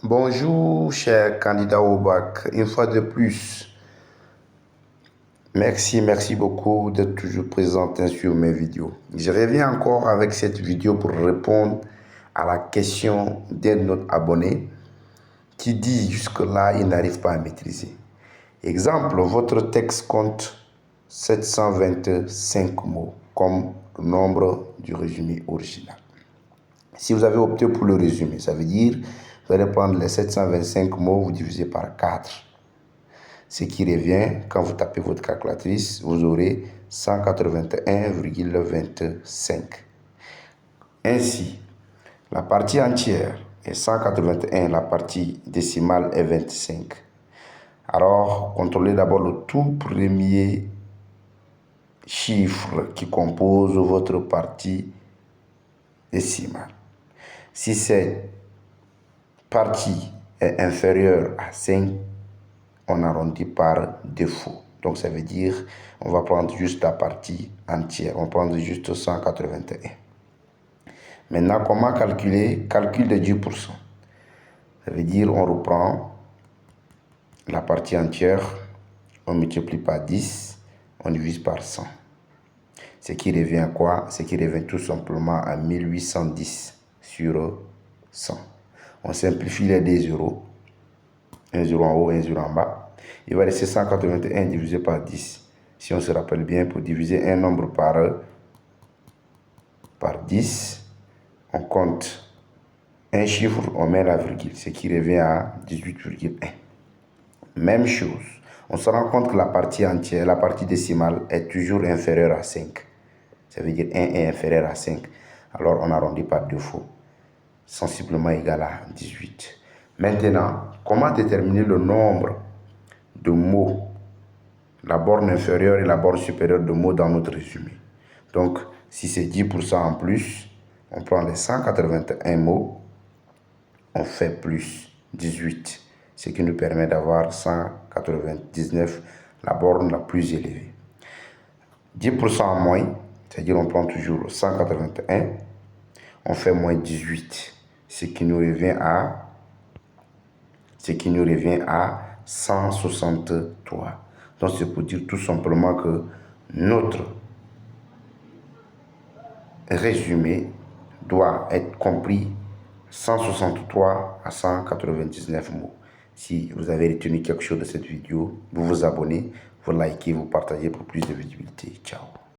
Bonjour chers candidats au bac, une fois de plus, merci beaucoup d'être toujours présent sur mes vidéos. Je reviens encore avec cette vidéo pour répondre à la question d'un de notre abonné qui dit jusque-là il n'arrive pas à maîtriser. Exemple, votre texte compte 725 mots comme le nombre du résumé original. Si vous avez opté pour le résumé, ça veut dire vous allez prendre les 725 mots, vous divisez par 4. Ce qui revient, quand vous tapez votre calculatrice, vous aurez 181,25. Ainsi, la partie entière est 181, la partie décimale est 25. Alors, contrôlez d'abord le tout premier chiffre qui compose votre partie décimale. Si cette partie est inférieure à 5, on arrondit par défaut. Donc ça veut dire on va prendre juste la partie entière. On va prendre juste 181. Maintenant, comment calculer? Calcul de 10%. Ça veut dire on reprend la partie entière, on multiplie par 10, on divise par 100. Ce qui revient à quoi? Ce qui revient tout simplement à 1810 sur 100. On simplifie les deux zéros. Un zéro en haut, un zéro en bas. Il va rester 181 divisé par 10. Si on se rappelle bien, pour diviser un nombre par 10, on compte un chiffre, on met la virgule, ce qui revient à 18,1. Même chose, on se rend compte que la partie entière, la partie décimale est toujours inférieure à 5. Ça veut dire 1 est inférieur à 5. Alors on arrondit par défaut, sensiblement égal à 18. Maintenant, comment déterminer le nombre de mots, la borne inférieure et la borne supérieure de mots dans notre résumé? Donc, si c'est 10% en plus, on prend les 181 mots, on fait plus 18, ce qui nous permet d'avoir 199, la borne la plus élevée. 10% en moins, c'est-à-dire on prend toujours 181, on fait moins 18, ce qui nous revient à 163. Donc c'est pour dire tout simplement que notre résumé doit être compris 163 à 199 mots. Si vous avez retenu quelque chose de cette vidéo, vous vous abonnez, vous likez, vous partagez pour plus de visibilité. Ciao.